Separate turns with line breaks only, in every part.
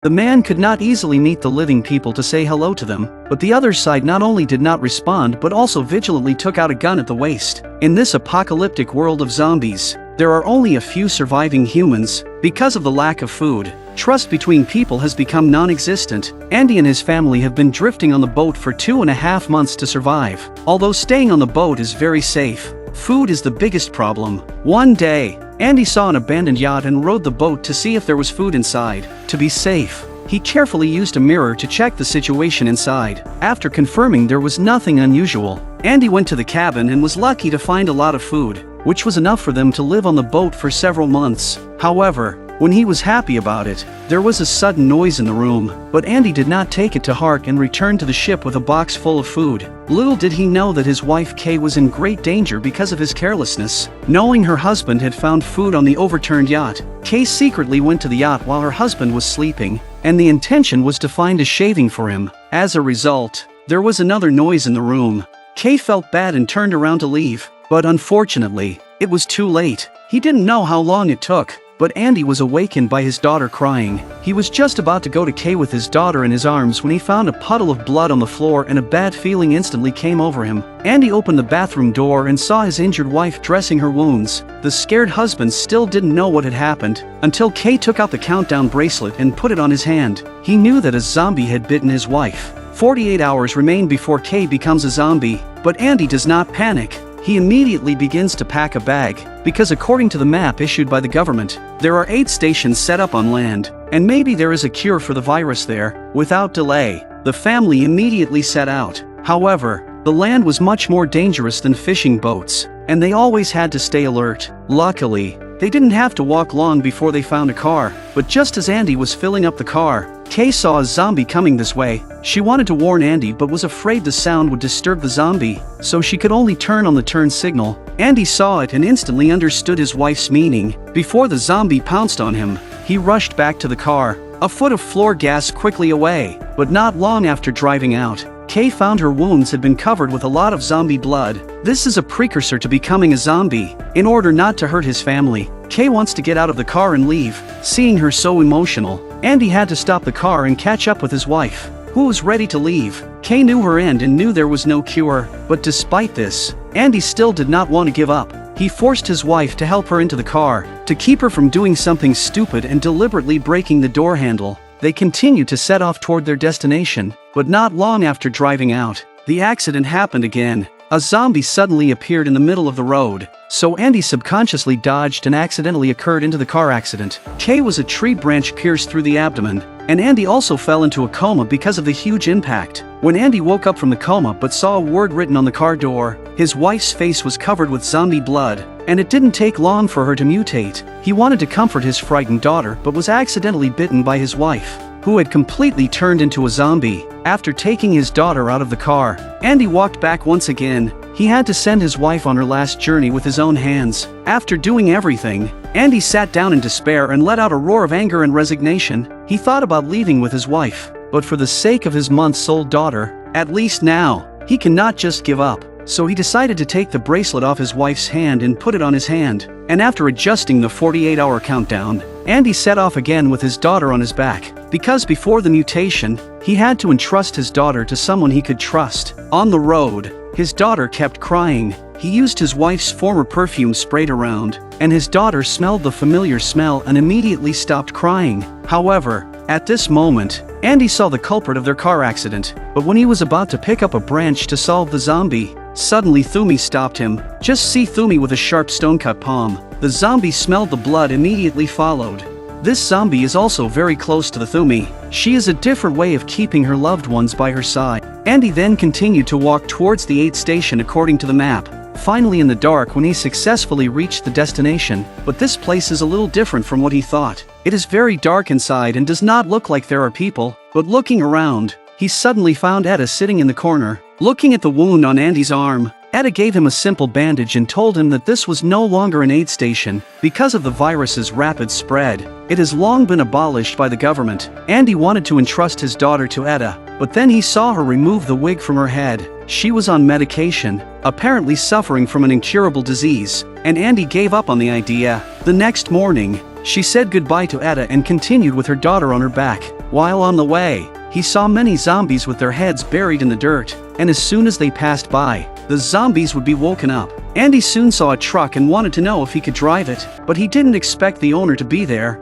The man could not easily meet the living people to say hello to them, but the other side not only did not respond but also vigilantly took out a gun at the waist. In this apocalyptic world of zombies, there are only a few surviving humans. Because of the lack of food, trust between people has become non-existent. Andy and his family have been drifting on the boat for 2.5 months to survive. Although staying on the boat is very safe, food is the biggest problem. One day, Andy saw an abandoned yacht and rowed the boat to see if there was food inside. To be safe, he carefully used a mirror to check the situation inside. After confirming there was nothing unusual, Andy went to the cabin and was lucky to find a lot of food, which was enough for them to live on the boat for several months. However, when he was happy about it, there was a sudden noise in the room, but Andy did not take it to heart and returned to the ship with a box full of food. Little did he know that his wife Kay was in great danger because of his carelessness. Knowing her husband had found food on the overturned yacht, Kay secretly went to the yacht while her husband was sleeping, and the intention was to find a shaving for him. As a result, there was another noise in the room. Kay felt bad and turned around to leave, but unfortunately, it was too late. He didn't know how long it took, but Andy was awakened by his daughter crying. He was just about to go to Kay with his daughter in his arms when he found a puddle of blood on the floor and a bad feeling instantly came over him. Andy opened the bathroom door and saw his injured wife dressing her wounds. The scared husband still didn't know what had happened until Kay took out the countdown bracelet and put it on his hand. He knew that a zombie had bitten his wife. 48 hours remain before Kay becomes a zombie, but Andy does not panic. He immediately begins to pack a bag, because according to the map issued by the government, there are 8 stations set up on land, and maybe there is a cure for the virus there. Without delay, the family immediately set out. However, the land was much more dangerous than fishing boats, and they always had to stay alert. Luckily, they didn't have to walk long before they found a car, but just as Andy was filling up the car, Kay saw a zombie coming this way. She wanted to warn Andy but was afraid the sound would disturb the zombie, so she could only turn on the turn signal. Andy saw it and instantly understood his wife's meaning. Before the zombie pounced on him, he rushed back to the car, a foot of floor gas quickly away. But not long after driving out, Kay found her wounds had been covered with a lot of zombie blood. This is a precursor to becoming a zombie. In order not to hurt his family, Kay wants to get out of the car and leave. Seeing her so emotional, Andy had to stop the car and catch up with his wife, who was ready to leave. Kay knew her end and knew there was no cure, but despite this, Andy still did not want to give up. He forced his wife to help her into the car, to keep her from doing something stupid and deliberately breaking the door handle. They continued to set off toward their destination, but not long after driving out, the accident happened again. A zombie suddenly appeared in the middle of the road, so Andy subconsciously dodged and accidentally occurred into the car accident. Kay was a tree branch pierced through the abdomen, and Andy also fell into a coma because of the huge impact. When Andy woke up from the coma but saw a word written on the car door, his wife's face was covered with zombie blood, and it didn't take long for her to mutate. He wanted to comfort his frightened daughter but was accidentally bitten by his wife, who had completely turned into a zombie. After taking his daughter out of the car, Andy walked back once again. He had to send his wife on her last journey with his own hands. After doing everything, Andy sat down in despair and let out a roar of anger and resignation. He thought about leaving with his wife, but for the sake of his months-old daughter, at least now, he cannot just give up. So he decided to take the bracelet off his wife's hand and put it on his hand. And after adjusting the 48-hour countdown, Andy set off again with his daughter on his back. Because before the mutation, he had to entrust his daughter to someone he could trust. On the road, his daughter kept crying. He used his wife's former perfume sprayed around, and his daughter smelled the familiar smell and immediately stopped crying. However, at this moment, Andy saw the culprit of their car accident, but when he was about to pick up a branch to solve the zombie, suddenly Thumi stopped him. Just see Thumi with a sharp stone-cut palm. The zombie smelled the blood immediately followed. This zombie is also very close to the Thumi. She is a different way of keeping her loved ones by her side. Andy then continued to walk towards the 8th station according to the map, finally in the dark when he successfully reached the destination. But this place is a little different from what he thought. It is very dark inside and does not look like there are people, but looking around, he suddenly found Etta sitting in the corner. Looking at the wound on Andy's arm, Etta gave him a simple bandage and told him that this was no longer an aid station. Because of the virus's rapid spread, it has long been abolished by the government. Andy wanted to entrust his daughter to Etta, but then he saw her remove the wig from her head. She was on medication, apparently suffering from an incurable disease, and Andy gave up on the idea. The next morning, she said goodbye to Etta and continued with her daughter on her back. While on the way, he saw many zombies with their heads buried in the dirt, and as soon as they passed by, the zombies would be woken up. Andy soon saw a truck and wanted to know if he could drive it, but he didn't expect the owner to be there.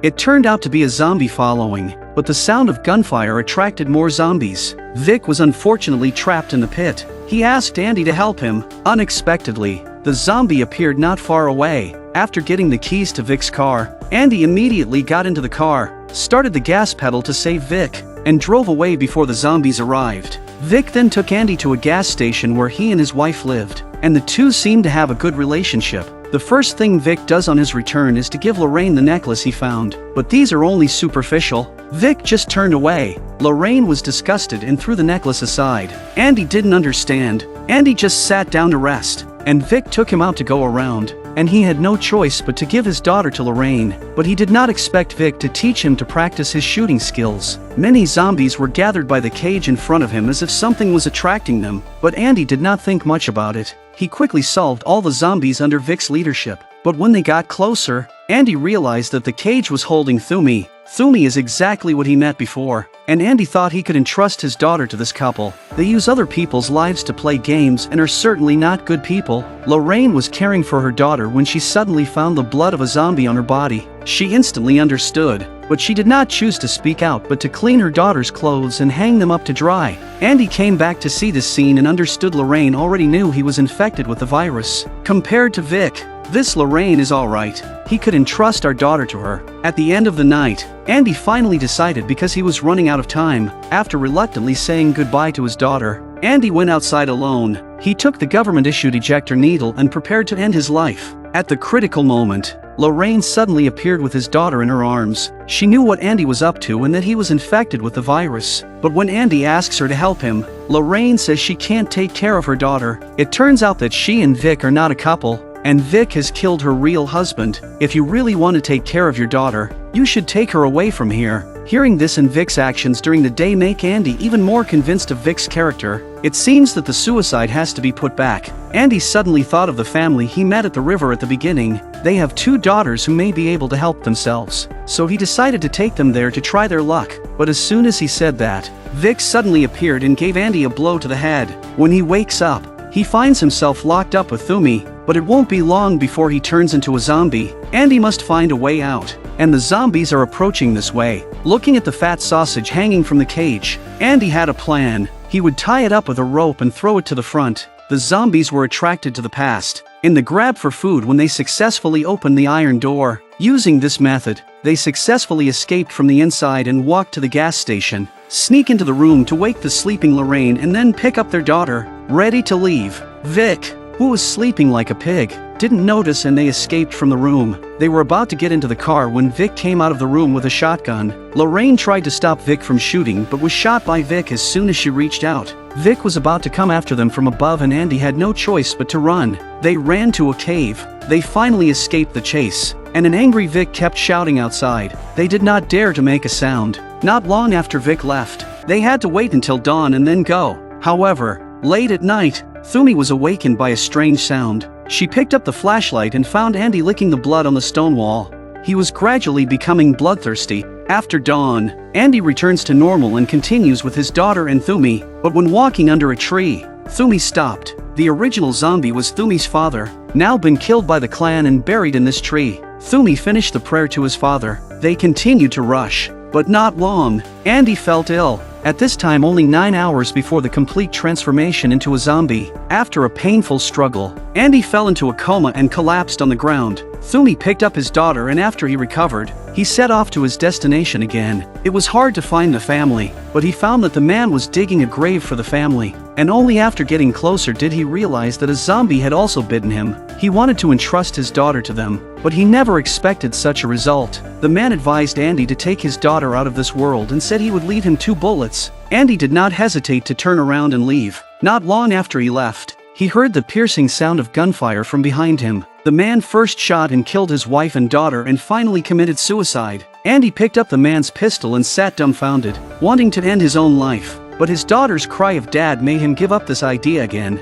It turned out to be a zombie following, but the sound of gunfire attracted more zombies. Vic was unfortunately trapped in the pit. He asked Andy to help him. Unexpectedly, the zombie appeared not far away. After getting the keys to Vic's car, Andy immediately got into the car, started the gas pedal to save Vic, and drove away before the zombies arrived. Vic then took Andy to a gas station where he and his wife lived, and the two seemed to have a good relationship. The first thing Vic does on his return is to give Lorraine the necklace he found, but these are only superficial. Vic just turned away. Lorraine was disgusted and threw the necklace aside. Andy didn't understand. Andy just sat down to rest, and Vic took him out to go around, and he had no choice but to give his daughter to Lorraine, but he did not expect Vic to teach him to practice his shooting skills. Many zombies were gathered by the cage in front of him as if something was attracting them, but Andy did not think much about it. He quickly solved all the zombies under Vic's leadership, but when they got closer, Andy realized that the cage was holding Thumi. Thumi is exactly what he met before, and Andy thought he could entrust his daughter to this couple. They use other people's lives to play games and are certainly not good people. Lorraine was caring for her daughter when she suddenly found the blood of a zombie on her body. She instantly understood, but she did not choose to speak out but to clean her daughter's clothes and hang them up to dry. Andy came back to see this scene and understood Lorraine already knew he was infected with the virus. Compared to Vic, this Lorraine is alright. He could entrust our daughter to her. At the end of the night, Andy finally decided because he was running out of time. After reluctantly saying goodbye to his daughter, Andy went outside alone. He took the government-issued ejector needle and prepared to end his life. At the critical moment, Lorraine suddenly appeared with his daughter in her arms. She knew what Andy was up to and that he was infected with the virus. But when Andy asks her to help him, Lorraine says she can't take care of her daughter. It turns out that she and Vic are not a couple, and Vic has killed her real husband. If you really want to take care of your daughter, you should take her away from here. Hearing this and Vic's actions during the day make Andy even more convinced of Vic's character. It seems that the suicide has to be put back. Andy suddenly thought of the family he met at the river at the beginning. They have 2 daughters who may be able to help themselves, so he decided to take them there to try their luck. But as soon as he said that, Vic suddenly appeared and gave Andy a blow to the head. When he wakes up, he finds himself locked up with Thumi, but it won't be long before he turns into a zombie. Andy must find a way out, and the zombies are approaching this way. Looking at the fat sausage hanging from the cage, Andy had a plan. He would tie it up with a rope and throw it to the front. The zombies were attracted to the past, in the grab for food when they successfully opened the iron door. Using this method, they successfully escaped from the inside and walked to the gas station, sneak into the room to wake the sleeping Lorraine and then pick up their daughter, ready to leave. Vic, who was sleeping like a pig, didn't notice and they escaped from the room. They were about to get into the car when Vic came out of the room with a shotgun. Lorraine tried to stop Vic from shooting but was shot by Vic as soon as she reached out. Vic was about to come after them from above and Andy had no choice but to run. They ran to a cave. They finally escaped the chase, and an angry Vic kept shouting outside. They did not dare to make a sound. Not long after Vic left, they had to wait until dawn and then go. However, late at night, Thumi was awakened by a strange sound. She picked up the flashlight and found Andy licking the blood on the stone wall. He was gradually becoming bloodthirsty. After dawn, Andy returns to normal and continues with his daughter and Thumi, but when walking under a tree, Thumi stopped. The original zombie was Thumi's father, now been killed by the clan and buried in this tree. Thumi finished the prayer to his father. They continued to rush, but not long. Andy felt ill. At this time only 9 hours before the complete transformation into a zombie. After a painful struggle, Andy fell into a coma and collapsed on the ground. Thumi picked up his daughter and after he recovered, he set off to his destination again. It was hard to find the family, but he found that the man was digging a grave for the family, and only after getting closer did he realize that a zombie had also bitten him. He wanted to entrust his daughter to them, but he never expected such a result. The man advised Andy to take his daughter out of this world and said he would leave him 2 bullets. Andy did not hesitate to turn around and leave. Not long after he left, he heard the piercing sound of gunfire from behind him. The man first shot and killed his wife and daughter and finally committed suicide. Andy picked up the man's pistol and sat dumbfounded, wanting to end his own life. But his daughter's cry of "Dad" made him give up this idea again.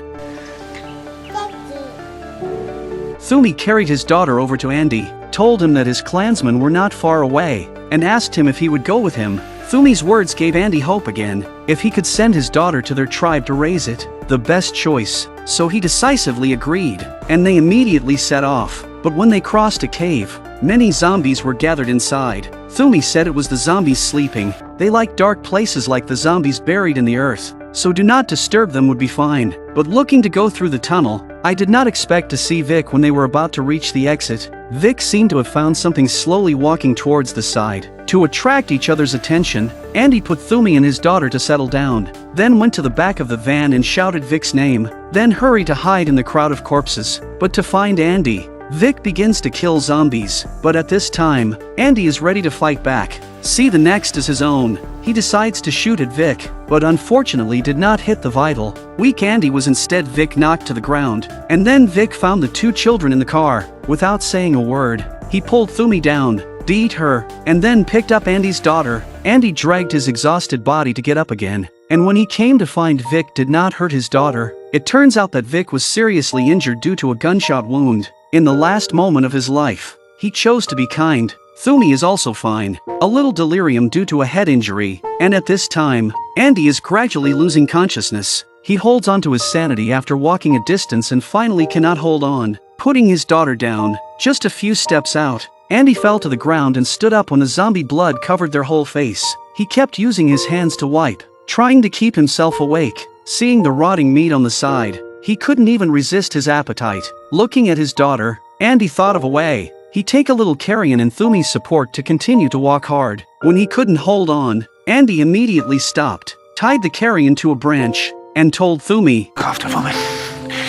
Thumi carried his daughter over to Andy, told him that his clansmen were not far away, and asked him if he would go with him. Thumi's words gave Andy hope again. If he could send his daughter to their tribe to raise it, the best choice, so he decisively agreed, and they immediately set off. But when they crossed a cave, many zombies were gathered inside. Thumi said it was the zombies sleeping. They like dark places like the zombies buried in the earth, so do not disturb them would be fine. But looking to go through the tunnel, I did not expect to see Vic when they were about to reach the exit. Vic seemed to have found something slowly walking towards the side. To attract each other's attention, Andy put Thumi and his daughter to settle down, then went to the back of the van and shouted Vic's name, then hurried to hide in the crowd of corpses. But to find Andy, Vic begins to kill zombies, but at this time, Andy is ready to fight back. See the next as his own. He decides to shoot at Vic, but unfortunately did not hit the vital. Weak Andy was instead Vic knocked to the ground, and then Vic found the two children in the car. Without saying a word, he pulled Thumi down, beat her, and then picked up Andy's daughter. Andy dragged his exhausted body to get up again, and when he came to find Vic did not hurt his daughter, it turns out that Vic was seriously injured due to a gunshot wound. In the last moment of his life, he chose to be kind. Thumi is also fine, a little delirium due to a head injury, and at this time, Andy is gradually losing consciousness. He holds onto his sanity after walking a distance and finally cannot hold on, putting his daughter down. Just a few steps out, Andy fell to the ground and stood up when the zombie blood covered their whole face. He kept using his hands to wipe, trying to keep himself awake. Seeing the rotting meat on the side, he couldn't even resist his appetite. Looking at his daughter, Andy thought of a way. He'd take a little carrion and Thumi's support to continue to walk hard. When he couldn't hold on, Andy immediately stopped, tied the carrion to a branch, and told Thumi,
Look after for me,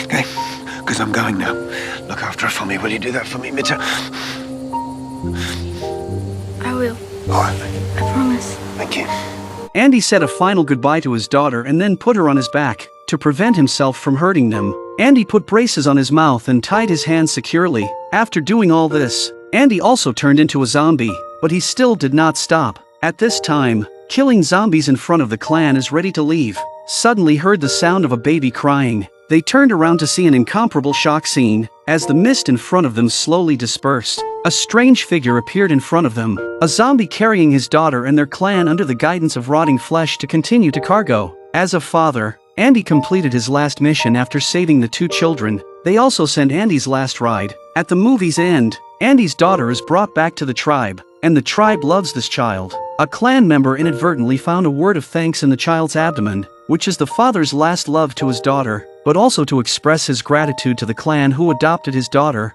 okay? Because I'm going now. Look after her for me. Will you do that for me, Mitcha?
I will.
All right, thank you.
I promise.
Thank you.
Andy said a final goodbye to his daughter and then put her on his back. To prevent himself from hurting them, Andy put braces on his mouth and tied his hands securely. After doing all this, Andy also turned into a zombie, but he still did not stop. At this time, killing zombies in front of the clan is ready to leave, suddenly heard the sound of a baby crying. They turned around to see an incomparable shock scene. As the mist in front of them slowly dispersed, a strange figure appeared in front of them, a zombie carrying his daughter and their clan under the guidance of rotting flesh to continue to cargo. As a father, Andy completed his last mission after saving the two children. They also sent Andy's last ride. At the movie's end, Andy's daughter is brought back to the tribe, and the tribe loves this child. A clan member inadvertently found a word of thanks in the child's abdomen, which is the father's last love to his daughter, but also to express his gratitude to the clan who adopted his daughter.